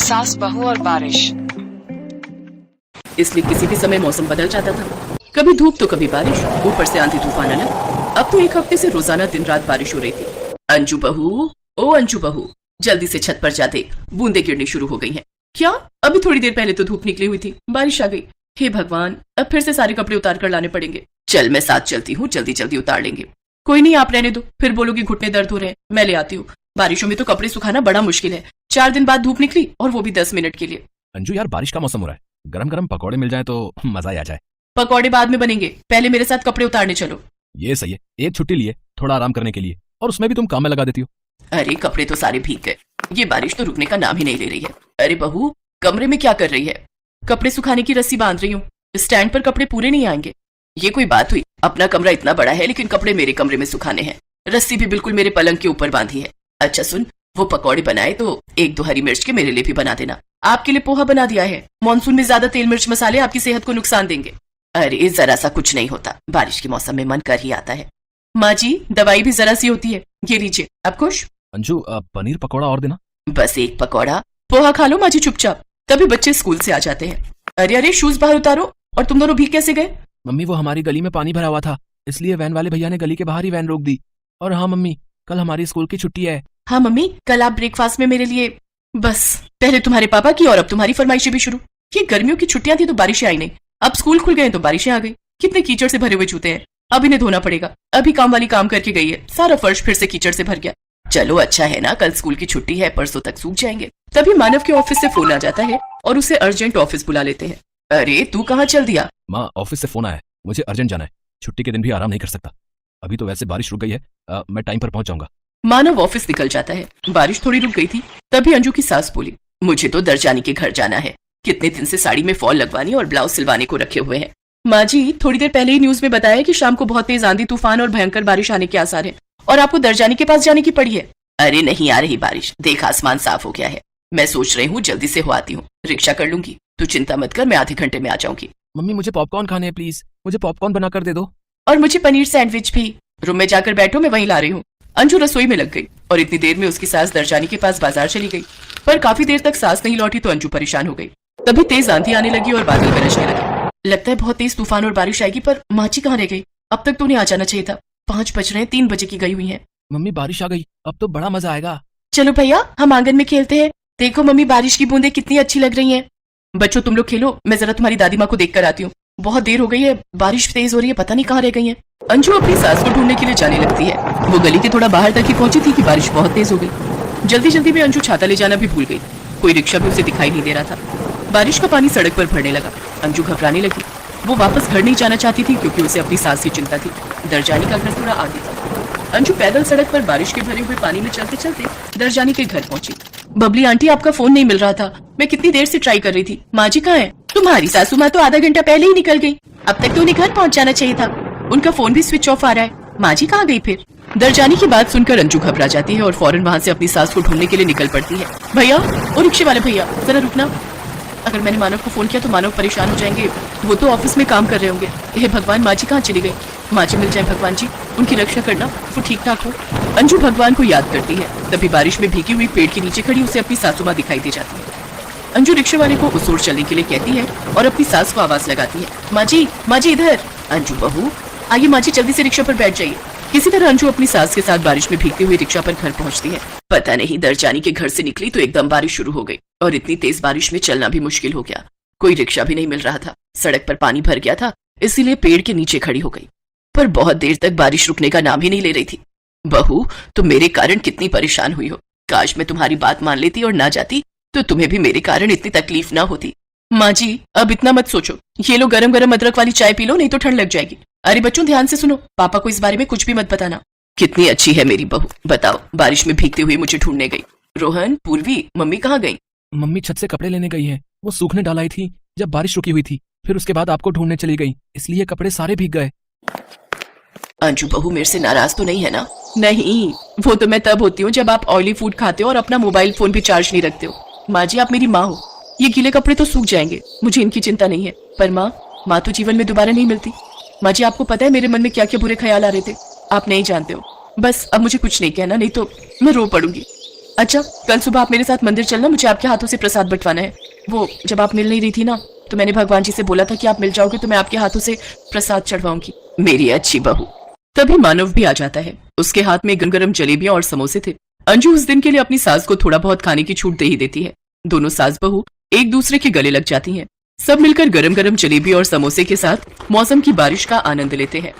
सास बहू और बारिश। इसलिए किसी भी समय मौसम बदल जाता था, कभी धूप तो कभी बारिश, ऊपर से आंधी तूफान अलग। अब तो एक हफ्ते से रोजाना दिन रात बारिश हो रही थी। अंजू बहू, ओ अंजू बहू, जल्दी से छत पर जा देख, बूंदे गिरनी शुरू हो गई हैं। क्या? अभी थोड़ी देर पहले तो धूप निकली हुई थी, बारिश आ गई। हे भगवान, अब फिर से सारे कपड़े उतार कर लाने पड़ेंगे। चल मैं साथ चलती हूँ, जल्दी जल्दी उतार लेंगे। कोई नहीं, आप रहने दो, फिर बोलोगी घुटने दर्द हो रहे हैं, मैं ले आती हूँ। बारिशों में तो कपड़े सुखाना बड़ा मुश्किल है। 4 दिन बाद धूप निकली और वो भी 10 मिनट के लिए। अंजू यार, बारिश का मौसम हो रहा है, गरम गरम पकौड़े मिल जाए तो मजा ही आ जाए। पकौड़े बाद में बनेंगे, पहले मेरे साथ कपड़े उतारने चलो। ये सही है, एक छुट्टी लिए थोड़ा आराम करने के लिए, और उसमें भी तुम काम में लगा देती हो। अरे कपड़े तो सारे भीग गए, ये बारिश तो रुकने का नाम ही नहीं ले रही है। अरे बहू, कमरे में क्या कर रही है? कपड़े सुखाने की रस्सी बांध रही हूँ, स्टैंड पर कपड़े पूरे नहीं आएंगे। ये कोई बात हुई? अपना कमरा इतना बड़ा है लेकिन कपड़े मेरे कमरे में सुखाने हैं। रस्सी भी बिल्कुल मेरे पलंग के ऊपर बांधी है। अच्छा सुन, वो पकौड़े बनाए तो 1-2 हरी मिर्च के मेरे लिए भी बना देना। आपके लिए पोहा बना दिया है। मानसून में ज्यादा तेल मिर्च मसाले आपकी सेहत को नुकसान देंगे। अरे जरा सा कुछ नहीं होता, बारिश के मौसम में मन कर ही आता है। माँ जी, दवाई भी जरा सी होती है, ये लीजिए। आप खुश? अंजू, पनीर पकौड़ा और देना। बस एक पकौड़ा। पोहा खा लो माँ जी चुपचाप, तभी बच्चे स्कूल से आ जाते हैं। अरे अरे, शूज बाहर उतारो। और तुम दोनों भीग कैसे गए? मम्मी, वो हमारी गली में पानी भरा हुआ था, इसलिए वैन वाले भैया ने गली के बाहर ही वैन रोक दी। और हाँ मम्मी, कल हमारी स्कूल की छुट्टी है। हाँ मम्मी, कल आप ब्रेकफास्ट में मेरे लिए। बस पहले तुम्हारे पापा की और अब तुम्हारी फरमाइशें भी शुरू। ये गर्मियों की छुट्टियां थी तो बारिशें आई नहीं, अब स्कूल खुल गए तो बारिशें आ गई। कितने कीचड़ से भरे हुए जूते हैं, अब इन्हें धोना पड़ेगा। अभी काम वाली काम करके गई है, सारा फर्श फिर से कीचड़ से भर गया। चलो अच्छा है ना, कल स्कूल की छुट्टी है, परसों तक सूख जाएंगे। तभी मानव के ऑफिस से फोन आ जाता है और उसे अर्जेंट ऑफिस बुला लेते हैं। अरे तू कहाँ चल दिया? माँ, ऑफिस से फोन आया है, मुझे अर्जेंट जाना है। छुट्टी के दिन भी आराम नहीं कर सकता। अभी तो वैसे बारिश रुक गई है, मैं टाइम पर पहुंच जाऊंगा। मानव ऑफिस निकल जाता है। बारिश थोड़ी रुक गई थी, तभी अंजू की सास बोली, मुझे तो दरजानी के घर जाना है। कितने दिन से साड़ी में फॉल लगवानी और ब्लाउज सिलवाने को रखे हुए हैं। माँ जी, थोड़ी देर पहले ही न्यूज में बताया कि शाम को बहुत तेज आंधी तूफान और भयंकर बारिश आने के आसार है, और आपको दरजानी के पास जाने की पड़ी है। अरे नहीं आ रही बारिश, देख आसमान साफ हो गया है। मैं सोच रही हूँ जल्दी से हो आती हूँ, रिक्शा कर लूंगी। तू चिंता मत कर, मैं आधे घंटे में आ जाऊंगी। मम्मी, मुझे पॉपकॉर्न खाने हैं, प्लीज मुझे पॉपकॉर्न बना कर दे दो। और मुझे पनीर सैंडविच भी। रूम में जाकर बैठो, मैं वहीं ला रही हूँ। अंजू रसोई में लग गई और इतनी देर में उसकी सास दरजानी के पास बाजार चली गई। पर काफी देर तक सास नहीं लौटी तो अंजू परेशान हो गई। तभी तेज आंधी आने लगी और बादल गरजने लगे। लगता है बहुत तेज तूफान और बारिश आएगी, पर माची कहाँ रह गई? अब तक तो उन्हें आ जाना चाहिए था। 5 बज रहे हैं, 3 बजे की गई हुई है। मम्मी, बारिश आ गई, अब तो बड़ा मजा आएगा। चलो भैया, हम आंगन में खेलते हैं। देखो मम्मी, बारिश की बूंदें कितनी अच्छी लग रही हैं। बच्चों तुम लोग खेलो, मैं जरा तुम्हारी दादी माँ को देख कर आती हूँ। बहुत देर हो गई है, बारिश तेज हो रही है, पता नहीं कहाँ रह गई है। अंजू अपनी सास को ढूंढने के लिए जाने लगती है। वो गली के थोड़ा बाहर तक ही पहुंची थी कि बारिश बहुत तेज हो गई। जल्दी जल्दी में अंजू छाता ले जाना भी भूल गई। कोई रिक्शा भी उसे दिखाई नहीं दे रहा था। बारिश का पानी सड़क पर भरने लगा। अंजू घबराने लगी। वो वापस घर नहीं जाना चाहती थी क्योंकि उसे अपनी सास की चिंता थी। दरजानी का घर थोड़ा आगे था। अंजू पैदल सड़क पर बारिश के भरे हुए पानी में चलते चलते दरजानी के घर पहुंची। बबली आंटी, आपका फोन नहीं मिल रहा था, मैं कितनी देर से ट्राई कर रही थी। माँ जी कहाँ है? तुम्हारी सासू माँ तो आधा घंटा पहले ही निकल गई, अब तक तो उन्हें घर पहुँच जाना चाहिए था। उनका फोन भी स्विच ऑफ आ रहा है। माँ जी कहाँ गई फिर? दरजानी की बात सुनकर अंजू घबरा जाती है और फौरन वहाँ से अपनी सास को ढूंढने के लिए निकल पड़ती है। भैया, ओ रिक्शे वाले भैया, जरा रुकना। अगर मैंने मानव को फोन किया तो मानव परेशान हो जाएंगे, वो तो ऑफिस में काम कर रहे होंगे। हे भगवान, माँ जी कहाँ चली गई? माँ जी मिल जाए भगवान जी, उनकी रक्षा करना, वो ठीक ठाक हो। अंजू भगवान को याद करती है। तभी बारिश में भीगी हुई पेड़ के नीचे खड़ी उसे अपनी सासू माँ दिखाई दे जाती है। अंजू रिक्शे वाले को उस ओर चलने के लिए कहती है और अपनी सास को आवाज लगाती है, माँ जी इधर। अंजू बहू, आइए माँ जी, जल्दी से रिक्शा पर बैठ जाइए। किसी तरह अंजू अपनी सास के साथ बारिश में भीगती हुई रिक्शा पर घर पहुंचती है। पता नहीं दरजानी के घर से निकली तो एकदम बारिश शुरू हो गई और इतनी तेज बारिश में चलना भी मुश्किल हो गया। कोई रिक्शा भी नहीं मिल रहा था, सड़क पर पानी भर गया था, इसीलिए पेड़ के नीचे खड़ी हो गई। पर बहुत देर तक बारिश रुकने का नाम ही नहीं ले रही थी। बहू, तुम मेरे कारण कितनी परेशान हुई हो। काश मैं तुम्हारी बात मान लेती और ना जाती तो तुम्हें भी मेरे कारण इतनी तकलीफ ना होती। माँ जी, अब इतना मत सोचो, ये लो गरम गरम अदरक वाली चाय पी लो, नहीं तो ठंड लग जाएगी। अरे बच्चों, ध्यान से सुनो, पापा को इस बारे में कुछ भी मत बताना। कितनी अच्छी है मेरी बहू, बताओ, बारिश में भीगते हुए मुझे ढूंढने गई। रोहन, पूर्वी, मम्मी कहाँ गई? मम्मी छत से कपड़े लेने गई है, वो सूखने डालाई थी जब बारिश रुकी हुई थी, फिर उसके बाद आपको ढूंढने चली गई, इसलिए कपड़े सारे भीग गए। अंजू बहू मेरे से नाराज तो नहीं है ना? नहीं, वो तो मैं तब होती हूँ जब आप ऑयली फूड खाते हो और अपना मोबाइल फोन भी चार्ज नहीं रखते हो। माँ जी, आप मेरी माँ हो, ये गीले कपड़े तो सूख जाएंगे, मुझे इनकी चिंता नहीं है। पर माँ तो जीवन में दोबारा नहीं मिलती। माँ जी, आपको पता है मेरे मन में क्या क्या बुरे ख्याल आ रहे थे, आप नहीं जानते हो। बस अब मुझे कुछ नहीं कहना, नहीं तो मैं रो पड़ूंगी। अच्छा, कल सुबह आप मेरे साथ मंदिर चलना, मुझे आपके हाथों से प्रसाद बंटवाना है। वो जब आप मिल नहीं रही थी ना, तो मैंने भगवान जी से बोला था कि आप मिल जाओगे तो मैं आपके हाथों से प्रसाद चढ़वाऊंगी। मेरी अच्छी बहू। तभी मानव भी आ जाता है। उसके हाथ में गरम जलेबियां और समोसे थे। अंजू उस दिन के लिए अपनी सास को थोड़ा बहुत खाने की छूट दे ही देती है। दोनों सास बहू एक दूसरे के गले लग जाती हैं। सब मिलकर गरम गरम जलेबी और समोसे के साथ मौसम की बारिश का आनंद लेते हैं।